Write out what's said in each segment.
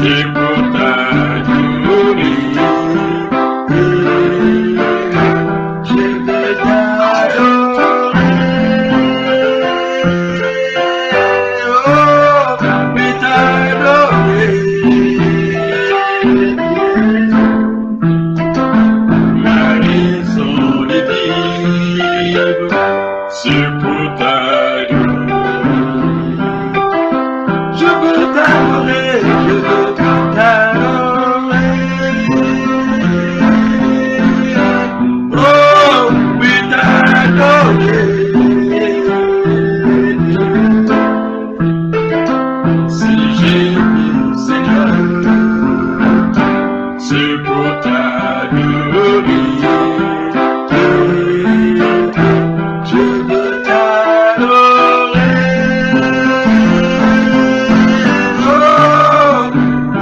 c'est pour t'adorer. Je veux t'adorer. Oh, mais t'adorer. Ma raison de vivre, c'est pour t'adorer. Je veux t'adorer, je veux t'adorer. Oh, oui, t'adorer. Si j'ai vu Seigneur, c'est pour t'adorer. Je veux t'adorer. Oh,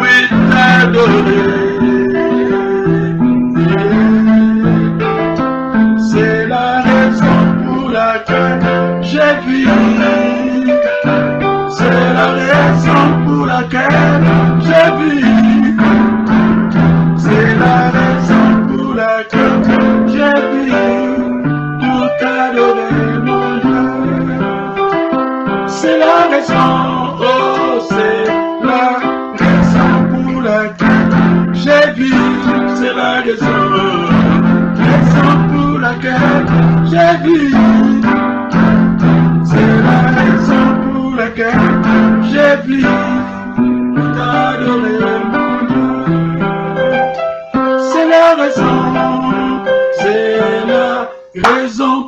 oui, t'adorer. C'est la raison pour laquelle j'ai vécu. C'est la raison pour laquelle j'ai vécu. C'est la raison pour laquelle j'ai vécu. Pour t'adorer, mon Dieu. C'est la raison, oh, c'est la raison pour laquelle j'ai vécu. C'est la raison pour laquelle j'ai vécu. C'est la raison pour laquelle j'ai vécu. Pour t'adorer, mon Dieu. C'est la raison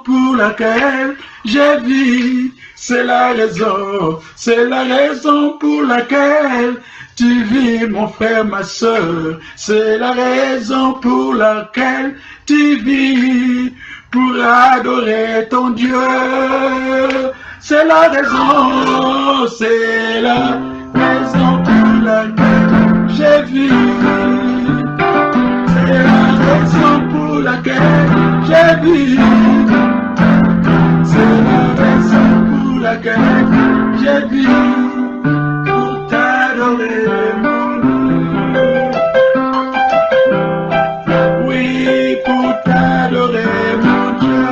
pour laquelle j'ai vécu. C'est la raison pour laquelle tu vis, mon frère, ma soeur. C'est la raison pour laquelle tu vis, pour adorer ton Dieu. C'est la raison pour laquelle j'ai vécu. C'est la raison pour laquelle j'ai vécu. C'est la raison pour laquelle j'ai vécu. Pour t'adorer, mon Dieu. Oui, pour t'adorer, mon Dieu.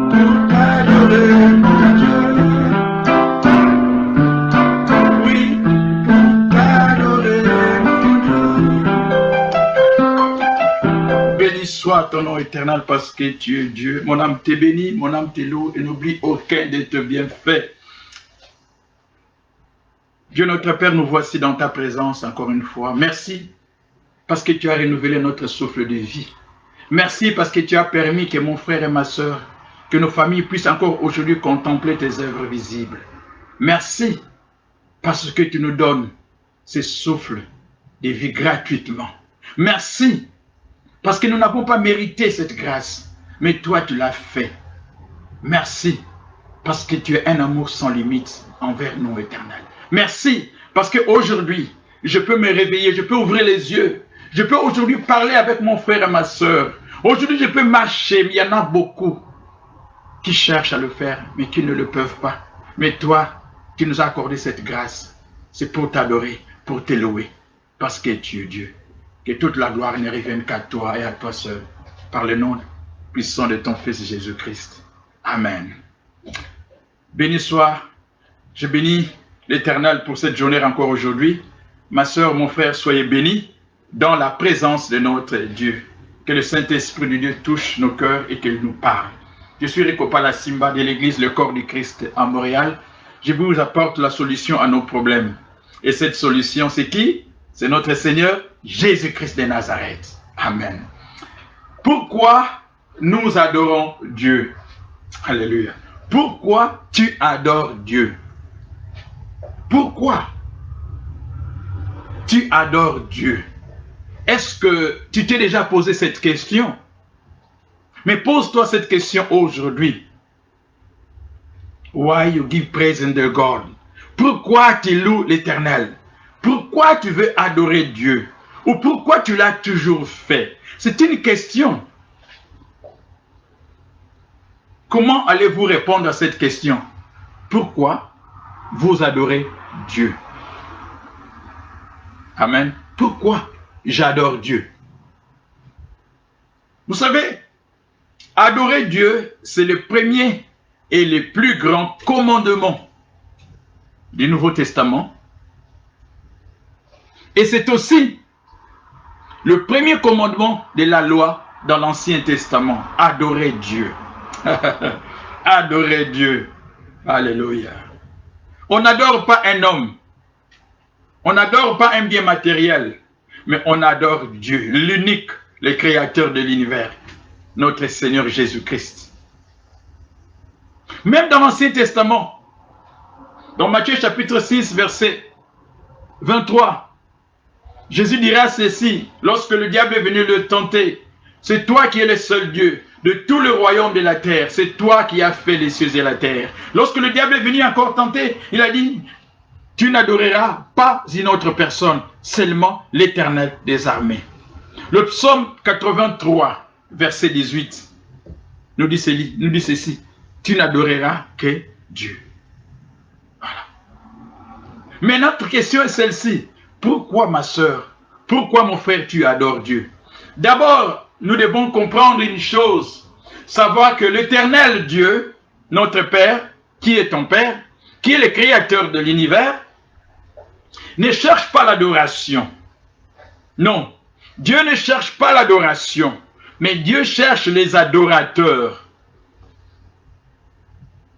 Pour t'adorer, mon Dieu. Oui, pour t'adorer, mon Dieu. Béni soit ton nom éternel parce que tu es Dieu. Mon âme t'est bénie, mon âme t'est loue et n'oublie aucun de tes bienfaits. Dieu notre Père, nous voici dans ta présence encore une fois. Merci parce que tu as renouvelé notre souffle de vie. Merci parce que tu as permis que mon frère et ma soeur, que nos familles puissent encore aujourd'hui contempler tes œuvres visibles. Merci parce que tu nous donnes ce souffle de vie gratuitement. Merci parce que nous n'avons pas mérité cette grâce, mais toi tu l'as fait. Merci parce que tu es un amour sans limite envers nous, éternel. Merci parce qu'aujourd'hui, je peux me réveiller, je peux ouvrir les yeux. Je peux aujourd'hui parler avec mon frère et ma soeur. Aujourd'hui, je peux marcher, mais il y en a beaucoup qui cherchent à le faire, mais qui ne le peuvent pas. Mais toi, tu nous as accordé cette grâce. C'est pour t'adorer, pour te louer, parce que tu es Dieu. Que toute la gloire ne revienne qu'à toi et à toi seul, par le nom puissant de ton Fils Jésus-Christ. Amen. Béni soit, je bénis l'Éternel pour cette journée encore aujourd'hui. Ma soeur, mon frère, soyez bénis dans la présence de notre Dieu. Que le Saint-Esprit de Dieu touche nos cœurs et qu'il nous parle. Je suis Rico Palasimba de l'église Le Corps du Christ à Montréal. Je vous apporte la solution à nos problèmes. Et cette solution, c'est qui? C'est notre Seigneur Jésus-Christ de Nazareth. Amen. Pourquoi nous adorons Dieu? Alléluia. Pourquoi tu adores Dieu? Pourquoi tu adores Dieu? Est-ce que tu t'es déjà posé cette question? Mais pose-toi cette question aujourd'hui. Why you give praise unto God? Pourquoi tu loues l'Éternel? Pourquoi tu veux adorer Dieu? Ou pourquoi tu l'as toujours fait? C'est une question. Comment allez-vous répondre à cette question? Pourquoi vous adorez Dieu. Amen. Pourquoi j'adore Dieu? Vous savez, adorer Dieu, c'est le premier et le plus grand commandement du Nouveau Testament. Et c'est aussi le premier commandement de la loi dans l'Ancien Testament. Adorer Dieu. Adorer Dieu. Alléluia. On n'adore pas un homme. On n'adore pas un bien matériel. Mais on adore Dieu, l'unique, le créateur de l'univers, notre Seigneur Jésus-Christ. Même dans l'Ancien Testament, dans Matthieu chapitre 6, verset 23, Jésus dira ceci, lorsque le diable est venu le tenter, c'est toi qui es le seul Dieu de tout le royaume de la terre, c'est toi qui as fait les cieux et la terre. Lorsque le diable est venu encore tenter, il a dit, tu n'adoreras pas une autre personne, seulement l'Éternel des armées. Le psaume 83, verset 18, nous dit ceci, tu n'adoreras que Dieu. Voilà. Mais notre question est celle-ci. Pourquoi, ma soeur, pourquoi, mon frère, tu adores Dieu? D'abord, nous devons comprendre une chose, savoir que l'Éternel Dieu, notre Père, qui est ton Père, qui est le créateur de l'univers, ne cherche pas l'adoration. Non, Dieu ne cherche pas l'adoration, mais Dieu cherche les adorateurs.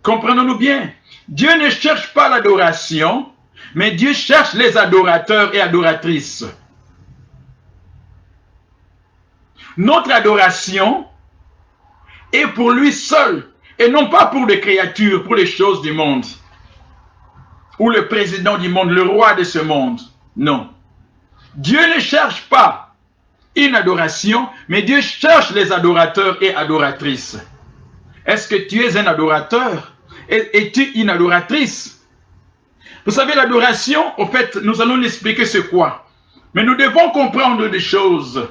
Comprenons-nous bien, Dieu ne cherche pas l'adoration, mais Dieu cherche les adorateurs et adoratrices. Notre adoration est pour lui seul, et non pas pour les créatures, pour les choses du monde, ou le président du monde, le roi de ce monde. Non. Dieu ne cherche pas une adoration, mais Dieu cherche les adorateurs et adoratrices. Est-ce que tu es un adorateur? Es-tu une adoratrice? Vous savez, l'adoration, au fait, nous allons l'expliquer c'est quoi. Mais nous devons comprendre des choses.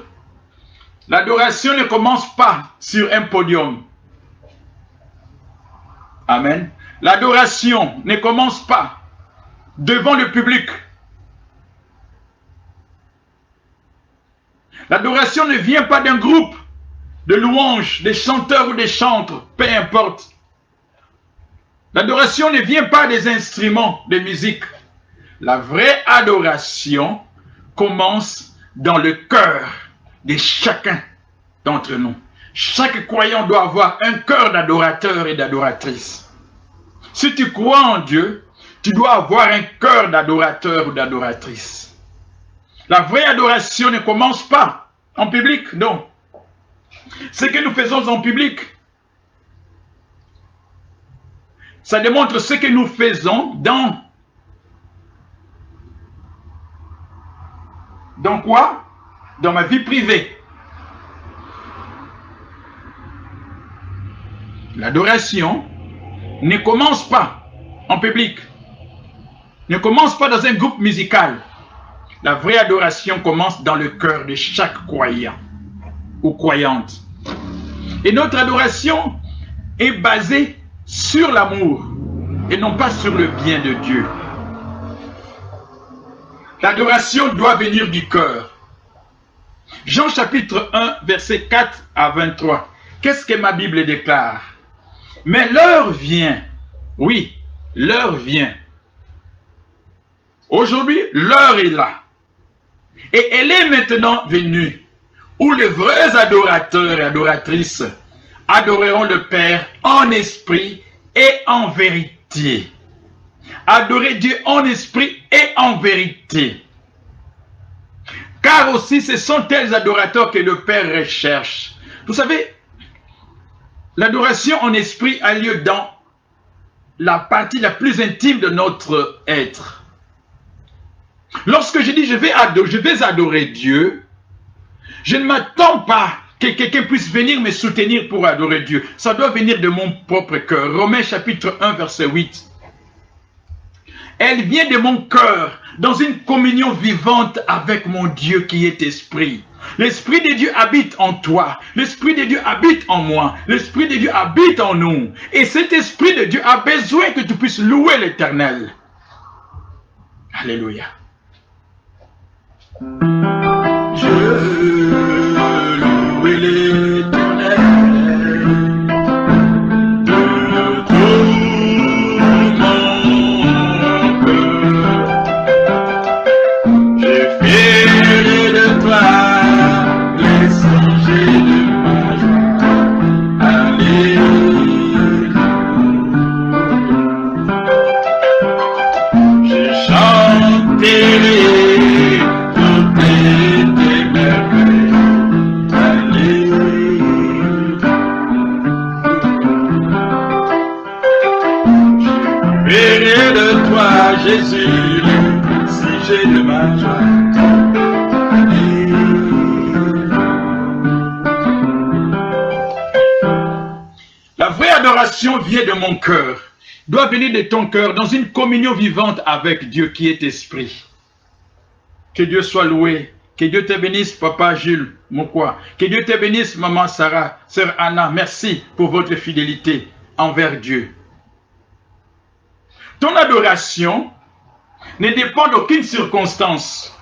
L'adoration ne commence pas sur un podium. Amen. L'adoration ne commence pas devant le public. L'adoration ne vient pas d'un groupe de louanges, des chanteurs ou des chantres, peu importe. L'adoration ne vient pas des instruments de musique. La vraie adoration commence dans le cœur de chacun d'entre nous. Chaque croyant doit avoir un cœur d'adorateur et d'adoratrice. Si tu crois en Dieu, tu dois avoir un cœur d'adorateur ou d'adoratrice. La vraie adoration ne commence pas en public, non. Ce que nous faisons en public, ça démontre ce que nous faisons dans quoi? Dans ma vie privée. L'adoration ne commence pas en public, ne commence pas dans un groupe musical. La vraie adoration commence dans le cœur de chaque croyant ou croyante. Et notre adoration est basée sur l'amour et non pas sur le bien de Dieu. L'adoration doit venir du cœur. Jean chapitre 1, verset 4 à 23. Qu'est-ce que ma Bible déclare? Mais l'heure vient. Oui, l'heure vient. Aujourd'hui, l'heure est là. Et elle est maintenant venue, où les vrais adorateurs et adoratrices adoreront le Père en esprit et en vérité. Adorer Dieu en esprit et en vérité. Car aussi ce sont tels adorateurs que le Père recherche. Vous savez, l'adoration en esprit a lieu dans la partie la plus intime de notre être. Lorsque je dis je vais adorer Dieu, je ne m'attends pas que quelqu'un puisse venir me soutenir pour adorer Dieu. Ça doit venir de mon propre cœur. Romains chapitre 1 verset 8. Elle vient de mon cœur, dans une communion vivante avec mon Dieu qui est esprit. L'Esprit de Dieu habite en toi. L'Esprit de Dieu habite en moi. L'Esprit de Dieu habite en nous. Et cet Esprit de Dieu a besoin que tu puisses louer l'Éternel. Alléluia. Je loue l'Éternel de tout mon cœur. J'ai fait de toi les songes de ma joie. Alléluia. J'ai chanté toutes tes merveilles. Alléluia. Je verrai de toi, Jésus, si j'ai de ma joie. La vraie adoration vient de mon cœur, doit venir de ton cœur dans une communion vivante avec Dieu qui est esprit. Que Dieu soit loué. Que Dieu te bénisse, Papa Jules Mokwa. Que Dieu te bénisse, Maman Sarah, Sœur Anna. Merci pour votre fidélité envers Dieu. Ton adoration ne dépend d'aucune circonstance.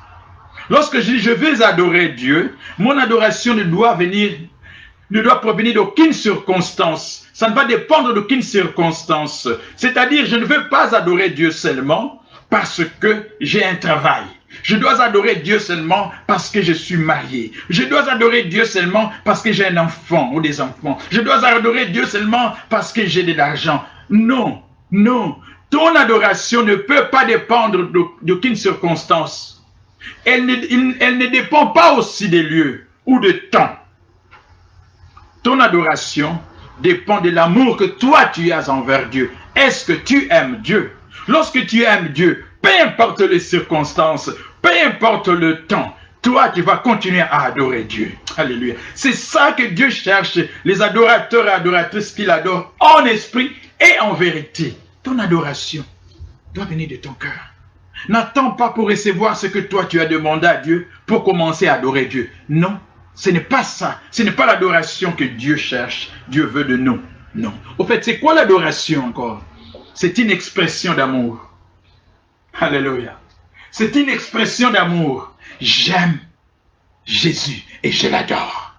Lorsque je dis je veux adorer Dieu, mon adoration ne doit provenir d'aucune circonstance. Ça ne va dépendre d'aucune circonstance. C'est-à-dire, je ne veux pas adorer Dieu seulement parce que j'ai un travail. Je dois adorer Dieu seulement parce que je suis marié. Je dois adorer Dieu seulement parce que j'ai un enfant ou des enfants. Je dois adorer Dieu seulement parce que j'ai de l'argent. Non, non. Ton adoration ne peut pas dépendre d'aucune circonstance. Elle ne dépend pas aussi des lieux ou de temps. Ton adoration dépend de l'amour que toi tu as envers Dieu. Est-ce que tu aimes Dieu? Lorsque tu aimes Dieu, peu importe les circonstances, peu importe le temps, toi tu vas continuer à adorer Dieu. Alléluia. C'est ça que Dieu cherche, les adorateurs et adoratrices qu'il adore en esprit et en vérité. Ton adoration doit venir de ton cœur. N'attends pas pour recevoir ce que toi tu as demandé à Dieu pour commencer à adorer Dieu. Non, ce n'est pas ça. Ce n'est pas l'adoration que Dieu cherche. Dieu veut de nous. Non. Au fait, c'est quoi l'adoration encore? C'est une expression d'amour. Alléluia. C'est une expression d'amour. J'aime Jésus et je l'adore.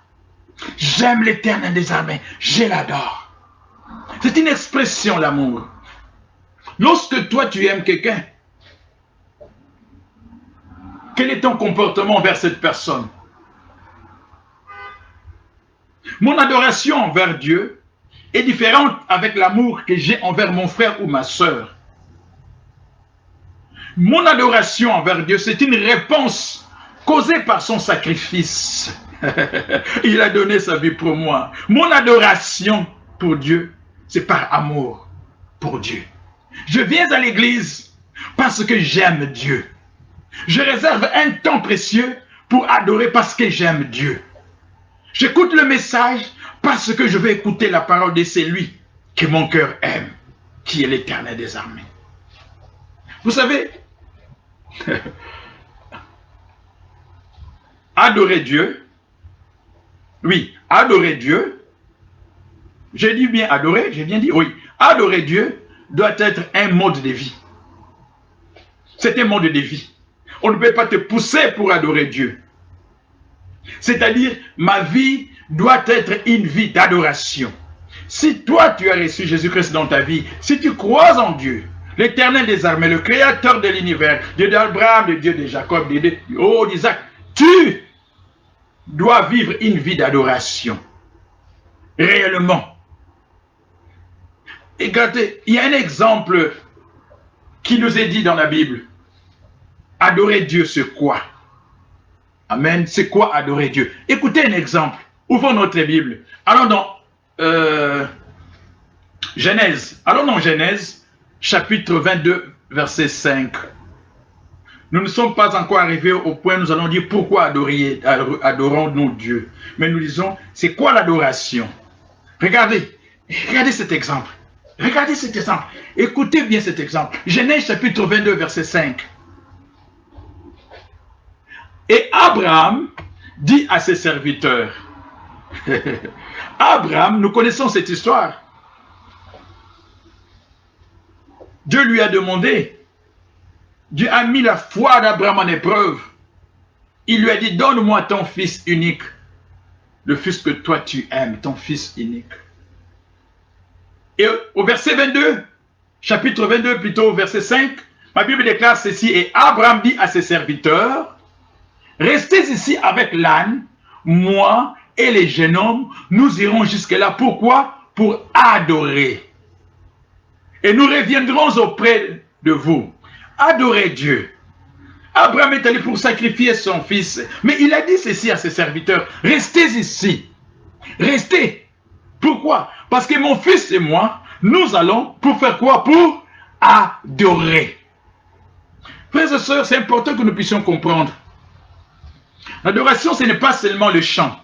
J'aime l'Éternel des armées, je l'adore. C'est une expression d'amour. Lorsque toi tu aimes quelqu'un, quel est ton comportement envers cette personne? Mon adoration envers Dieu est différente avec l'amour que j'ai envers mon frère ou ma sœur. Mon adoration envers Dieu, c'est une réponse causée par son sacrifice. Il a donné sa vie pour moi. Mon adoration pour Dieu, c'est par amour pour Dieu. Je viens à l'église parce que j'aime Dieu. Je réserve un temps précieux pour adorer parce que j'aime Dieu. J'écoute le message parce que je veux écouter la parole de celui que mon cœur aime, qui est l'Éternel des armées. Vous savez, adorer Dieu, oui, adorer Dieu, j'ai dit bien adorer, j'ai bien dit oui, adorer Dieu doit être un mode de vie. C'est un mode de vie. On ne peut pas te pousser pour adorer Dieu. C'est-à-dire, ma vie doit être une vie d'adoration. Si toi, tu as reçu Jésus-Christ dans ta vie, si tu crois en Dieu, l'Éternel des armées, le Créateur de l'univers, Dieu d'Abraham, le Dieu de Jacob, d'Isaac, tu dois vivre une vie d'adoration. Réellement. Et regardez, il y a un exemple qui nous est dit dans la Bible. Adorer Dieu, c'est quoi? Amen. C'est quoi adorer Dieu? Écoutez un exemple. Ouvrons notre Bible. Allons dans Genèse. Allons dans Genèse, chapitre 22, verset 5. Nous ne sommes pas encore arrivés au point où nous allons dire pourquoi adorons-nous Dieu. Mais nous disons, c'est quoi l'adoration? Regardez cet exemple. Regardez cet exemple. Écoutez bien cet exemple. Genèse, chapitre 22, verset 5. Et Abraham dit à ses serviteurs, Abraham, nous connaissons cette histoire. Dieu lui a demandé Dieu a mis la foi d'Abraham en épreuve. Il lui a dit, donne-moi ton fils unique. Le fils que toi tu aimes, ton fils unique. Et au verset 22, chapitre 22 plutôt, verset 5, ma Bible déclare ceci, et Abraham dit à ses serviteurs, restez ici avec l'âne, moi et les jeunes hommes, nous irons jusque-là. Pourquoi? Pour adorer. Et nous reviendrons auprès de vous. Adorer Dieu. Abraham est allé pour sacrifier son fils. Mais il a dit ceci à ses serviteurs, restez ici. Restez. Pourquoi? Parce que mon fils et moi, nous allons pour faire quoi? Pour adorer. Frères et sœurs, c'est important que nous puissions comprendre. L'adoration, ce n'est pas seulement le chant.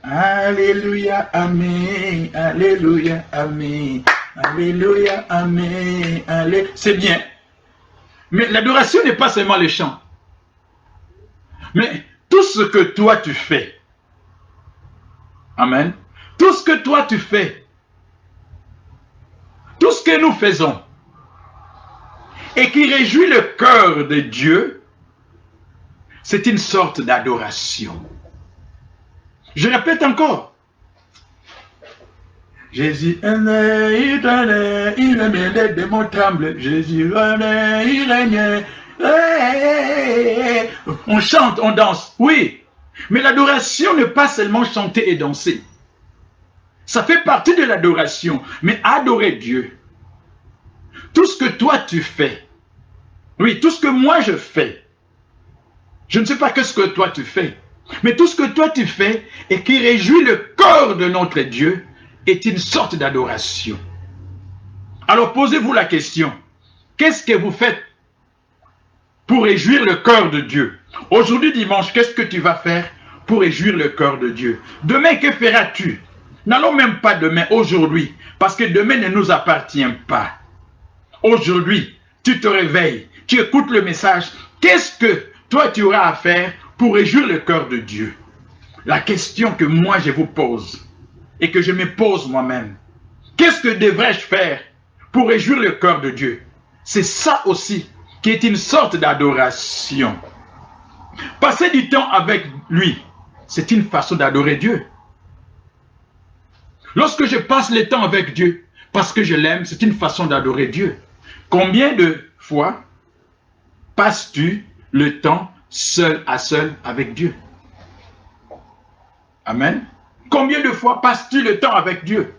Alléluia, Amen, Alléluia, Amen, Alléluia, Amen, Alléluia. C'est bien. Mais l'adoration n'est pas seulement le chant. Mais tout ce que toi tu fais. Amen. Tout ce que toi tu fais. Tout ce que nous faisons. Et qui réjouit le cœur de Dieu. C'est une sorte d'adoration. Je répète encore. Jésus il aimait, les démons tremblent. Jésus il régnait. On chante, on danse, oui. Mais l'adoration n'est pas seulement chanter et danser. Ça fait partie de l'adoration. Mais adorer Dieu, tout ce que toi tu fais, oui, tout ce que moi je fais, je ne sais pas ce que toi tu fais, mais tout ce que toi tu fais et qui réjouit le cœur de notre Dieu est une sorte d'adoration. Alors posez-vous la question, qu'est-ce que vous faites pour réjouir le cœur de Dieu? Aujourd'hui dimanche, qu'est-ce que tu vas faire pour réjouir le cœur de Dieu? Demain, que feras-tu? N'allons même pas demain, aujourd'hui, parce que demain ne nous appartient pas. Aujourd'hui, tu te réveilles, tu écoutes le message. Qu'est-ce que toi tu auras à faire pour réjouir le cœur de Dieu? La question que moi je vous pose et que je me pose moi-même, qu'est-ce que devrais-je faire pour réjouir le cœur de Dieu? C'est ça aussi qui est une sorte d'adoration. Passer du temps avec lui, c'est une façon d'adorer Dieu. Lorsque je passe le temps avec Dieu, parce que je l'aime, c'est une façon d'adorer Dieu. Combien de fois passes-tu le temps seul à seul avec Dieu? Amen. Combien de fois passes-tu le temps avec Dieu?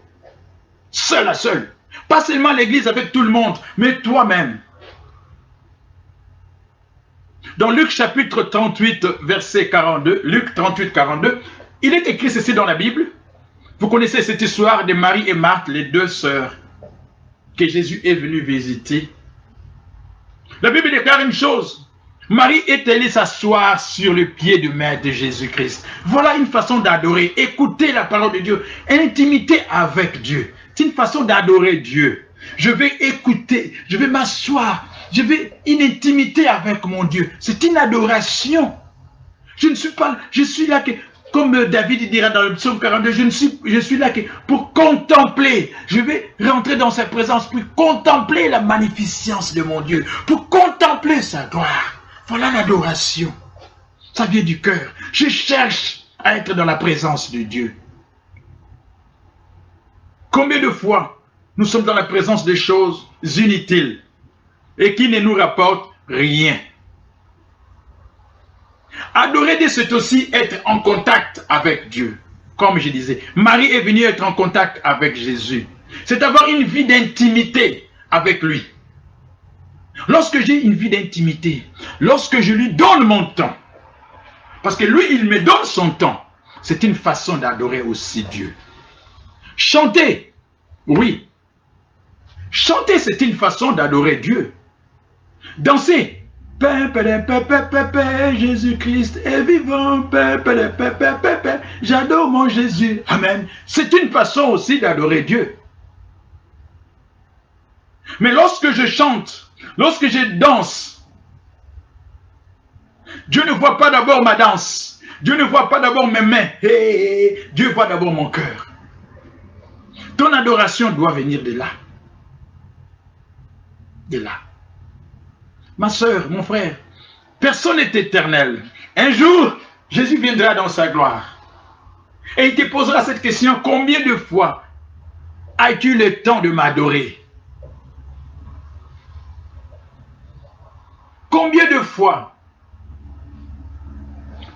Seul à seul. Pas seulement l'église avec tout le monde, mais toi-même. Dans Luc chapitre 38, verset 42, Luc 38, 42, il est écrit ceci dans la Bible. Vous connaissez cette histoire de Marie et Marthe, les deux sœurs, que Jésus est venu visiter. La Bible déclare une chose. Marie est allée s'asseoir sur le pied du maître de Jésus-Christ. Voilà une façon d'adorer. Écouter la parole de Dieu. Intimité avec Dieu. C'est une façon d'adorer Dieu. Je vais écouter. Je vais m'asseoir. Je vais une intimité avec mon Dieu. C'est une adoration. Je ne suis pas... Je suis là que... Comme David dira dans le psaume 42, je suis là que pour contempler. Je vais rentrer dans sa présence pour contempler la magnificence de mon Dieu. Pour contempler sa gloire. Voilà l'adoration. Ça vient du cœur. Je cherche à être dans la présence de Dieu. Combien de fois nous sommes dans la présence des choses inutiles et qui ne nous rapportent rien? Adorer Dieu, c'est aussi être en contact avec Dieu. Comme je disais, Marie est venue être en contact avec Jésus. C'est avoir une vie d'intimité avec lui. Lorsque j'ai une vie d'intimité, lorsque je lui donne mon temps, parce que lui, il me donne son temps, c'est une façon d'adorer aussi Dieu. Chanter, oui. Chanter, c'est une façon d'adorer Dieu. Danser, Jésus-Christ est vivant, j'adore mon Jésus, amen. C'est une façon aussi d'adorer Dieu. Mais lorsque je chante, lorsque je danse, Dieu ne voit pas d'abord ma danse. Dieu ne voit pas d'abord mes mains. Dieu voit d'abord mon cœur. Ton adoration doit venir de là. De là. Ma soeur, mon frère, personne n'est éternel. Un jour, Jésus viendra dans sa gloire. Et il te posera cette question, combien de fois as-tu le temps de m'adorer? Combien de fois?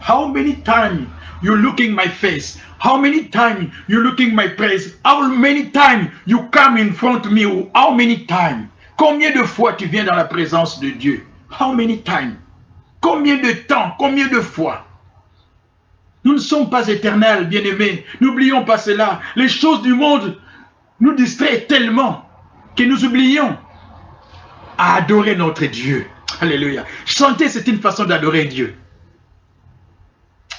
How many times you looking my face? How many times you looking my praise? How many times you come in front of me? How many times? Combien de fois tu viens dans la présence de Dieu? How many times? Combien de temps? Combien de fois? Nous ne sommes pas éternels, bien-aimés. N'oublions pas cela. Les choses du monde nous distraient tellement que nous oublions à adorer notre Dieu. Alléluia. Chanter, c'est une façon d'adorer Dieu.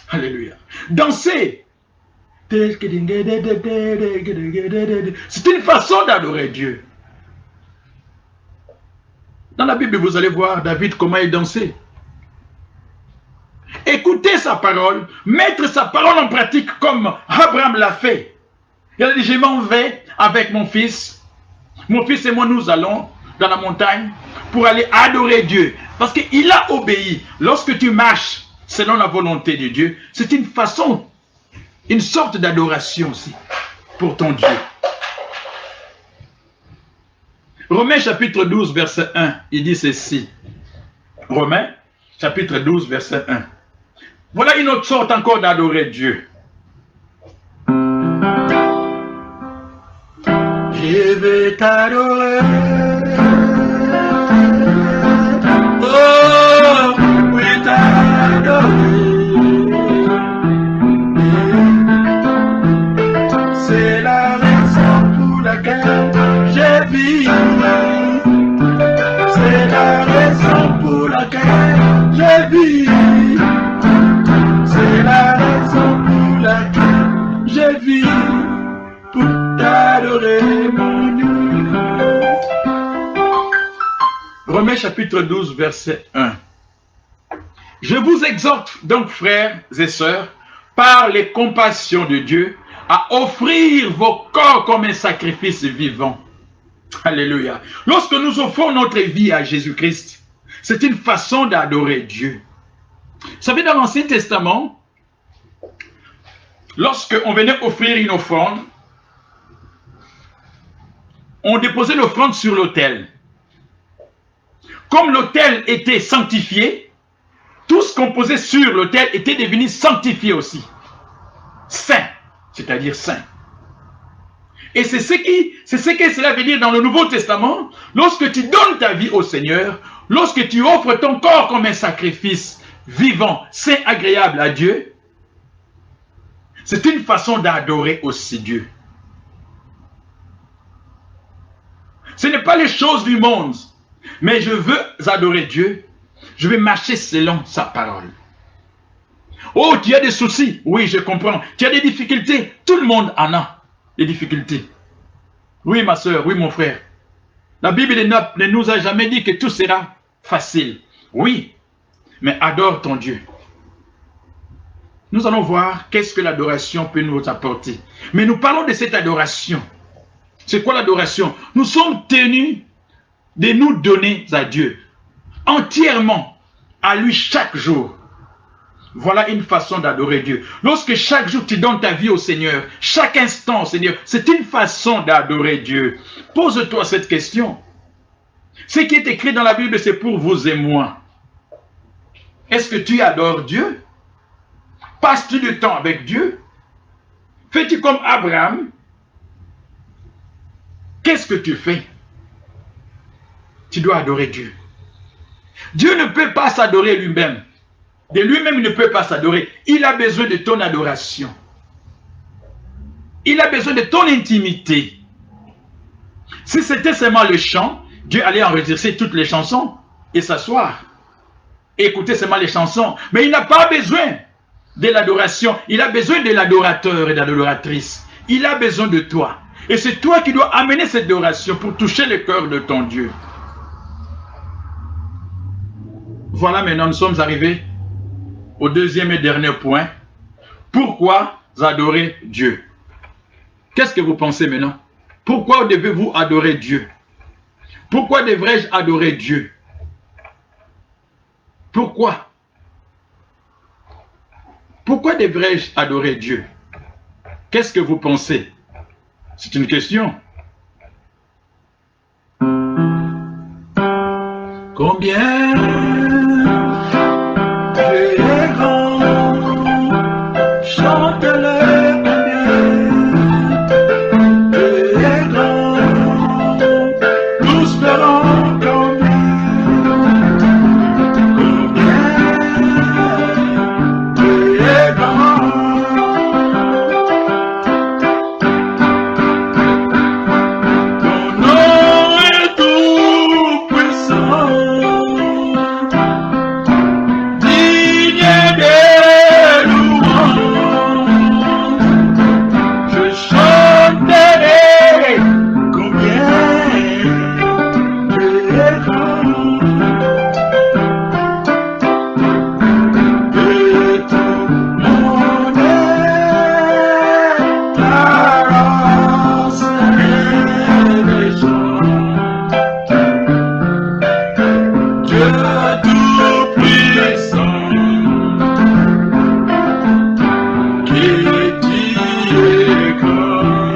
Alléluia. Danser, c'est une façon d'adorer Dieu. Dans la Bible, vous allez voir David comment il dansait. Écouter sa parole, mettre sa parole en pratique comme Abraham l'a fait. Il a dit, je m'en vais avec mon fils. Mon fils et moi, nous allons dans la montagne pour aller adorer Dieu. Parce qu'il a obéi. Lorsque tu marches selon la volonté de Dieu, c'est une façon, une sorte d'adoration aussi pour ton Dieu. Romains chapitre 12, verset 1, il dit ceci. Romains chapitre 12, verset 1. Voilà une autre sorte encore d'adorer Dieu. Je vais t'adorer. Oh, oui, t'adorer. C'est la raison pour laquelle je vis. C'est la raison pour laquelle je vis. C'est la raison pour laquelle je vis. Pour t'adorer, mon Dieu. Romains chapitre 12, verset 1. Je vous exhorte donc, frères et sœurs, par les compassions de Dieu, à offrir vos corps comme un sacrifice vivant. Alléluia. Lorsque nous offrons notre vie à Jésus-Christ, c'est une façon d'adorer Dieu. Vous savez, dans l'Ancien Testament, lorsqu'on venait offrir une offrande, on déposait l'offrande sur l'autel. Comme l'autel était sanctifié, tout ce qu'on posait sur l'autel était devenu sanctifié aussi. Saint, c'est-à-dire saint. Et c'est ce que cela veut dire dans le Nouveau Testament. Lorsque tu donnes ta vie au Seigneur, lorsque tu offres ton corps comme un sacrifice vivant, saint, agréable à Dieu, c'est une façon d'adorer aussi Dieu. Ce n'est pas les choses du monde, mais je veux adorer Dieu. Je vais marcher selon sa parole. Oh, tu as des soucis? Oui, je comprends. Tu as des difficultés? Tout le monde en a des difficultés. Oui, ma soeur, oui, mon frère. La Bible ne nous a jamais dit que tout sera facile. Oui, mais adore ton Dieu. Nous allons voir qu'est-ce que l'adoration peut nous apporter. Mais nous parlons de cette adoration. C'est quoi l'adoration? Nous sommes tenus de nous donner à Dieu entièrement, à lui chaque jour. Voilà une façon d'adorer Dieu. Lorsque chaque jour tu donnes ta vie au Seigneur, chaque instant au Seigneur, c'est une façon d'adorer Dieu. Pose-toi cette question. Ce qui est écrit dans la Bible, c'est pour vous et moi. Est-ce que tu adores Dieu? Passes-tu du temps avec Dieu? Fais-tu comme Abraham? Qu'est-ce que tu fais? Tu dois adorer Dieu. Dieu ne peut pas s'adorer lui-même. De lui-même, il ne peut pas s'adorer. Il a besoin de ton adoration. Il a besoin de ton intimité. Si c'était seulement le chant, Dieu allait enregistrer toutes les chansons et s'asseoir. Et écouter seulement les chansons. Mais il n'a pas besoin de l'adoration. Il a besoin de l'adorateur et de l'adoratrice. Il a besoin de toi. Et c'est toi qui dois amener cette adoration pour toucher le cœur de ton Dieu. Voilà, maintenant nous sommes arrivés au deuxième et dernier point. Pourquoi adorer Dieu? Qu'est-ce que vous pensez maintenant? Pourquoi devez-vous adorer Dieu? Pourquoi devrais-je adorer Dieu? Pourquoi? Pourquoi devrais-je adorer Dieu? Qu'est-ce que vous pensez? C'est une question. Combien Dieu est grand, chante-le combien Dieu est grand, tous verront combien Dieu est grand. Ton nom est tout puissant, digne de louange. Je chanterai combien Dieu est grand. Et tout mon déclaration est chante. Dieu tout-puissant, qui dit grand.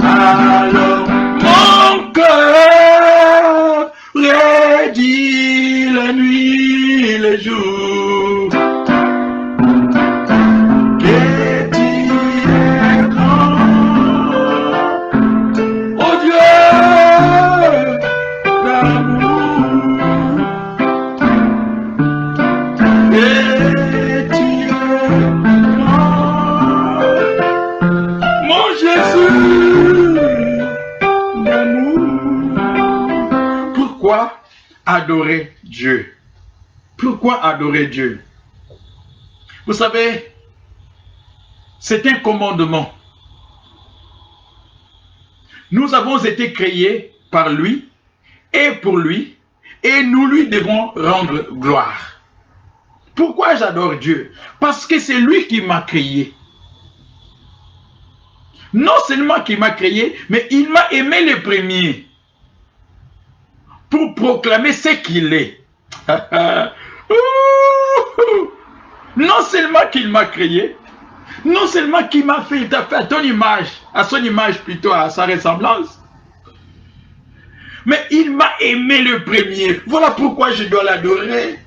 Alors mon cœur prédit la nuit, le jour. Que tu es grand, oh Dieu d'amour. Et tu es grand, mon Jésus d'amour. Pourquoi adorer Dieu? Pourquoi adorer Dieu? Vous savez, c'est un commandement. Nous avons été créés par lui et pour lui, et nous lui devons rendre gloire. Pourquoi j'adore Dieu? Parce que c'est lui qui m'a créé. Non seulement qu'il m'a créé, mais il m'a aimé le premier pour proclamer ce qu'il est. Non seulement qu'il m'a créé, non seulement qu'il m'a fait, il t'a fait à ton image, à son image plutôt, à sa ressemblance, mais il m'a aimé le premier. Voilà pourquoi je dois l'adorer.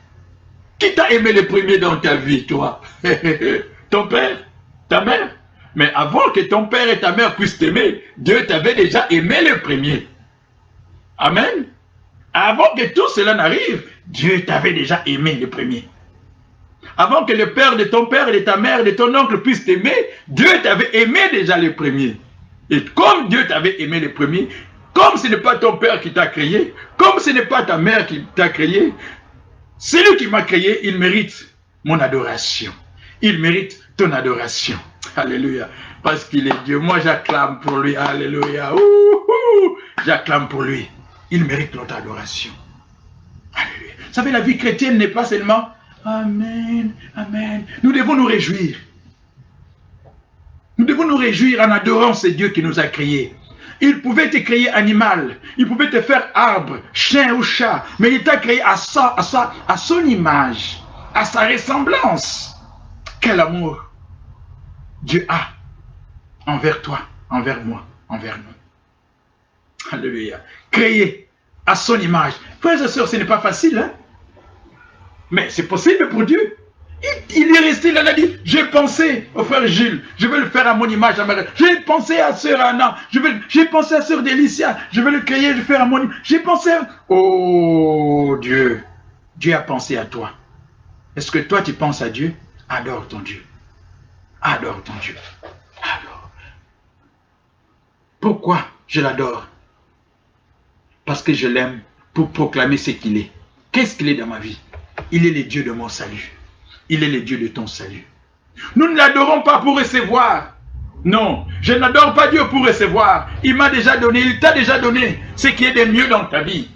Qui t'a aimé le premier dans ta vie, toi? Ton père? Ta mère? Mais avant que ton père et ta mère puissent t'aimer, Dieu t'avait déjà aimé le premier. Amen. Avant que tout cela n'arrive, Dieu t'avait déjà aimé le premier. Avant que le père de ton père, de ta mère, de ton oncle puisse t'aimer, Dieu t'avait aimé déjà le premier. Et comme Dieu t'avait aimé le premier, comme ce n'est pas ton père qui t'a créé, comme ce n'est pas ta mère qui t'a créé, celui qui m'a créé, il mérite mon adoration. Il mérite ton adoration. Alléluia. Parce qu'il est Dieu. Moi, j'acclame pour lui. Alléluia. J'acclame pour lui. Il mérite notre adoration. Alléluia. Vous savez, la vie chrétienne n'est pas seulement Amen, Amen. Nous devons nous réjouir. Nous devons nous réjouir en adorant ce Dieu qui nous a créés. Il pouvait te créer animal, il pouvait te faire arbre, chien ou chat, mais il t'a créé à son image, à sa ressemblance. Quel amour Dieu a envers toi, envers moi, envers nous. Alléluia. Créé à son image. Frères et sœurs, ce n'est pas facile, hein? Mais c'est possible pour Dieu. Il est resté là, il a dit, j'ai pensé au frère Gilles, je vais le faire à mon image, j'ai pensé à sœur Anna, j'ai pensé à sœur Délicia, je vais le créer, je vais le faire à mon image, j'ai pensé à... Oh Dieu, Dieu a pensé à toi. Est-ce que toi tu penses à Dieu? Adore ton Dieu. Adore ton Dieu. Adore. Pourquoi je l'adore? Parce que je l'aime pour proclamer ce qu'il est. Qu'est-ce qu'il est dans ma vie? Il est le Dieu de mon salut. Il est le Dieu de ton salut. Nous ne l'adorons pas pour recevoir. Non, je n'adore pas Dieu pour recevoir. Il m'a déjà donné, il t'a déjà donné ce qui est de mieux dans ta vie.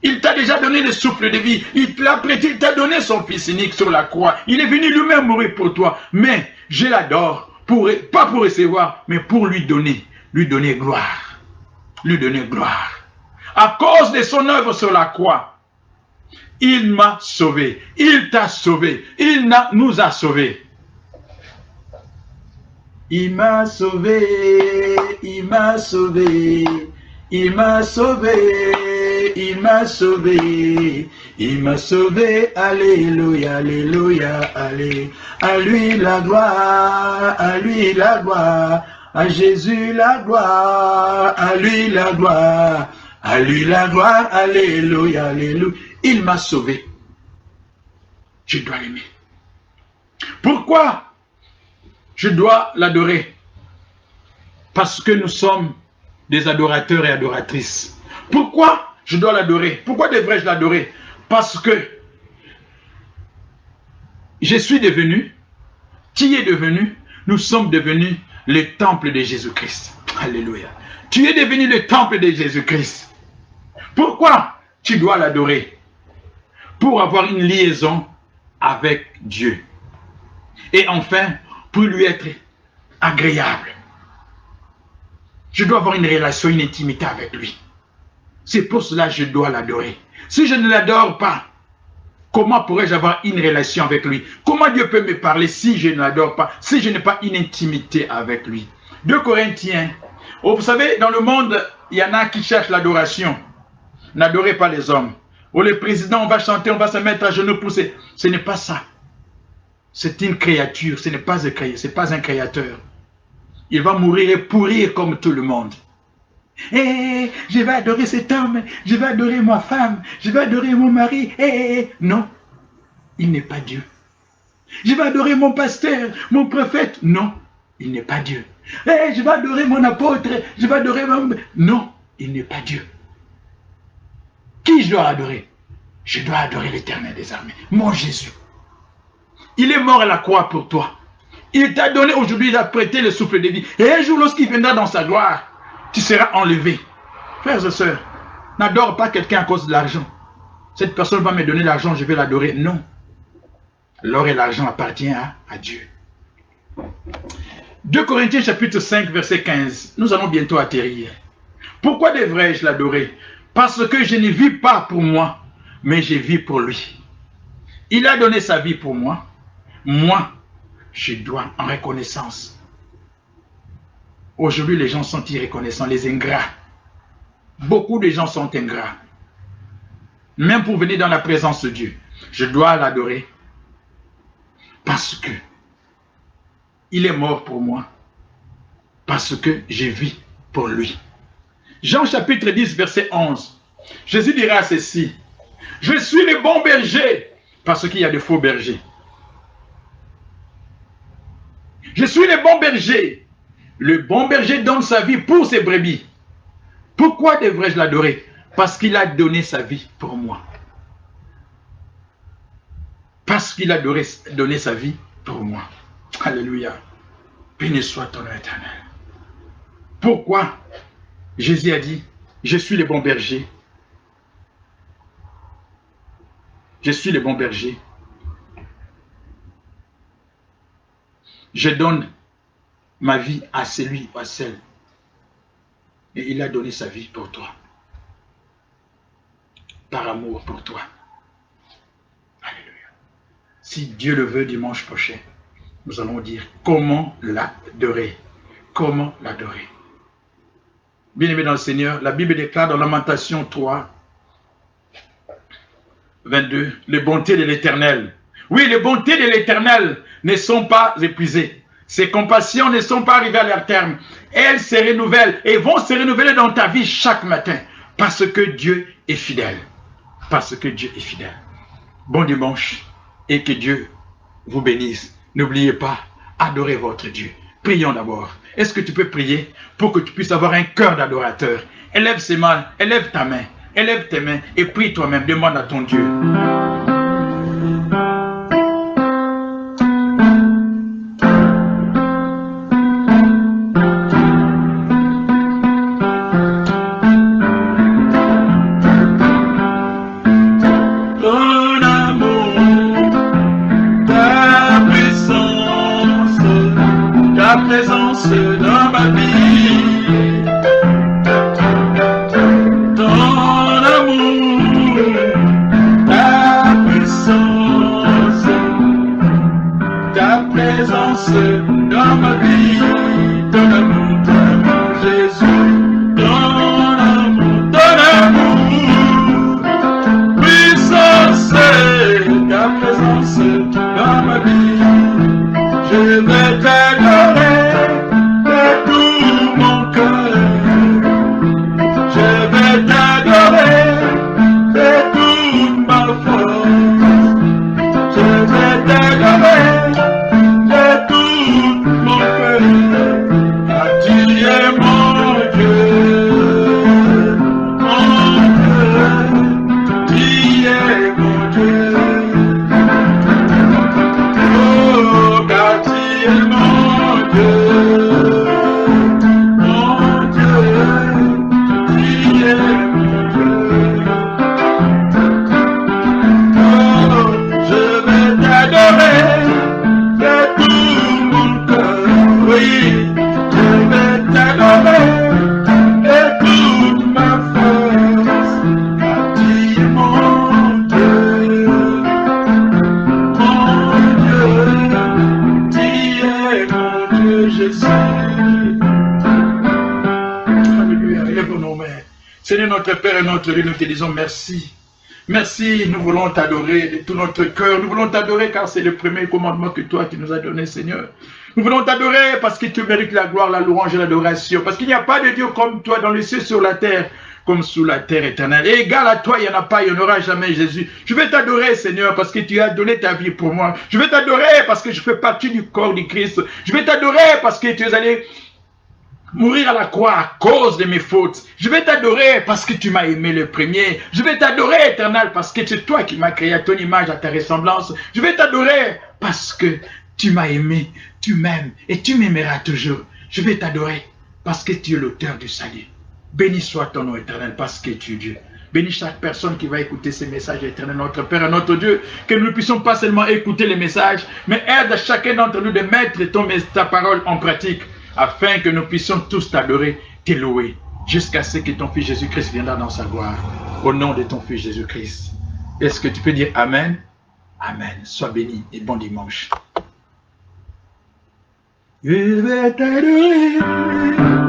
Il t'a déjà donné le souffle de vie. Il t'a donné son fils unique sur la croix. Il est venu lui-même mourir pour toi. Mais je l'adore, pas pour recevoir, mais pour lui donner gloire. Lui donner gloire. À cause de son œuvre sur la croix, Il m'a sauvé. Il t'a sauvé. Nous a sauvés. Il m'a sauvé. Il m'a sauvé. Il m'a sauvé. Il m'a sauvé. Il m'a sauvé. Alléluia, alléluia, alléluia. À lui la gloire. À lui la gloire. À Jésus la gloire. À lui la gloire. À lui la gloire. Alléluia, alléluia. Il m'a sauvé. Je dois l'aimer. Pourquoi je dois l'adorer? Parce que nous sommes des adorateurs et adoratrices. Pourquoi je dois l'adorer? Pourquoi devrais-je l'adorer? Parce que je suis devenu, tu es devenu, nous sommes devenus le temple de Jésus-Christ. Alléluia. Tu es devenu le temple de Jésus-Christ. Pourquoi tu dois l'adorer? Pour avoir une liaison avec Dieu. Et enfin, pour lui être agréable. Je dois avoir une relation, une intimité avec lui. C'est pour cela que je dois l'adorer. Si je ne l'adore pas, comment pourrais-je avoir une relation avec lui? Comment Dieu peut me parler si je ne l'adore pas, si je n'ai pas une intimité avec lui? 2 Corinthiens. Oh, vous savez, dans le monde, il y en a qui cherchent l'adoration. N'adorez pas les hommes. Oh, le président, on va chanter, on va se mettre à genoux pousser. Ce n'est pas ça. C'est une créature, ce n'est pas un créateur. Il va mourir et pourrir comme tout le monde. Eh, je vais adorer cet homme, je vais adorer ma femme, je vais adorer mon mari. Non, il n'est pas Dieu. Je vais adorer mon pasteur, mon prophète. Non, il n'est pas Dieu. Eh, je vais adorer mon apôtre, je vais adorer mon... Non, il n'est pas Dieu. Qui je dois adorer? Je dois adorer l'Éternel des armées, mon Jésus. Il est mort à la croix pour toi. Il t'a donné aujourd'hui, il a prêté le souffle de vie. Et un jour, lorsqu'il viendra dans sa gloire, tu seras enlevé. Frères et sœurs, n'adore pas quelqu'un à cause de l'argent. Cette personne va me donner l'argent, je vais l'adorer. Non. L'or et l'argent appartiennent à Dieu. 2 Corinthiens chapitre 5, verset 15. Nous allons bientôt atterrir. Pourquoi devrais-je l'adorer? Parce que je ne vis pas pour moi, mais je vis pour lui. Il a donné sa vie pour moi. Moi, je dois en reconnaissance. Aujourd'hui, les gens sont irreconnaissants, les ingrats. Beaucoup de gens sont ingrats. Même pour venir dans la présence de Dieu, je dois l'adorer. Parce que il est mort pour moi. Parce que je vis pour lui. Jean chapitre 10, verset 11. Jésus dira ceci. Je suis le bon berger. Parce qu'il y a de faux bergers. Je suis le bon berger. Le bon berger donne sa vie pour ses brebis. Pourquoi devrais-je l'adorer? Parce qu'il a donné sa vie pour moi. Parce qu'il a donné sa vie pour moi. Alléluia. Béni soit ton nom éternel. Pourquoi Jésus a dit, je suis le bon berger. Je suis le bon berger. Je donne ma vie à celui ou à celle. Et il a donné sa vie pour toi. Par amour pour toi. Alléluia. Si Dieu le veut, dimanche prochain, nous allons dire comment l'adorer. Comment l'adorer. Bien-aimés dans le Seigneur, la Bible déclare dans Lamentation 3, 22, les bontés de l'Éternel. Oui, les bontés de l'Éternel ne sont pas épuisées. Ses compassions ne sont pas arrivées à leur terme. Elles se renouvellent et vont se renouveler dans ta vie chaque matin. Parce que Dieu est fidèle. Parce que Dieu est fidèle. Bon dimanche et que Dieu vous bénisse. N'oubliez pas, adorez votre Dieu. Prions d'abord. Est-ce que tu peux prier pour que tu puisses avoir un cœur d'adorateur? Élève ses mains, élève ta main, élève tes mains et prie toi-même. Demande à ton Dieu. Dans ma vie, ton amour, ta présence dans ma vie, ton amour, Jésus, ton amour, puissance, ta présence dans ma vie, je vais t'adorer de tout mon cœur, je vais t'adorer de toute ma force, je vais t'adorer de tout mon cœur, car tu es mon Dieu, tu es mon Dieu. Oh, car tu es mon Dieu, tu es mon Dieu. Oh, je vais t'adorer de tout mon cœur, oui, je vais t'adorer de toute ma force, car tu es mon Dieu, tu es mon Dieu, Jésus. Alléluia, élève nos mains. Seigneur notre Père et notre Dieu, nous te disons merci. Merci, nous voulons t'adorer de tout notre cœur. Nous voulons t'adorer car c'est le premier commandement que toi tu nous as donné, Seigneur. Nous voulons t'adorer parce que tu mérites la gloire, la louange et l'adoration. Parce qu'il n'y a pas de Dieu comme toi dans les cieux, sur la terre, comme sous la terre éternelle. Et égal à toi, il n'y en a pas, il n'y en aura jamais, Jésus. Je vais t'adorer, Seigneur, parce que tu as donné ta vie pour moi. Je vais t'adorer parce que je fais partie du corps du Christ. Je vais t'adorer parce que tu es allé mourir à la croix à cause de mes fautes. Je vais t'adorer parce que tu m'as aimé le premier. Je vais t'adorer, Éternel, parce que c'est toi qui m'as créé à ton image, à ta ressemblance. Je vais t'adorer parce que tu m'as aimé, tu m'aimes et tu m'aimeras toujours. Je vais t'adorer parce que tu es l'auteur du salut. Béni soit ton nom, Éternel, parce que tu es Dieu. Bénis chaque personne qui va écouter ces messages, Éternel, notre Père et notre Dieu, que nous ne puissions pas seulement écouter les messages, mais aide à chacun d'entre nous de mettre ta parole en pratique, afin que nous puissions tous t'adorer, te louer, jusqu'à ce que ton Fils Jésus-Christ viendra dans sa gloire. Au nom de ton Fils Jésus-Christ. Est-ce que tu peux dire Amen? Amen. Sois béni et bon dimanche. Je vais t'adorer.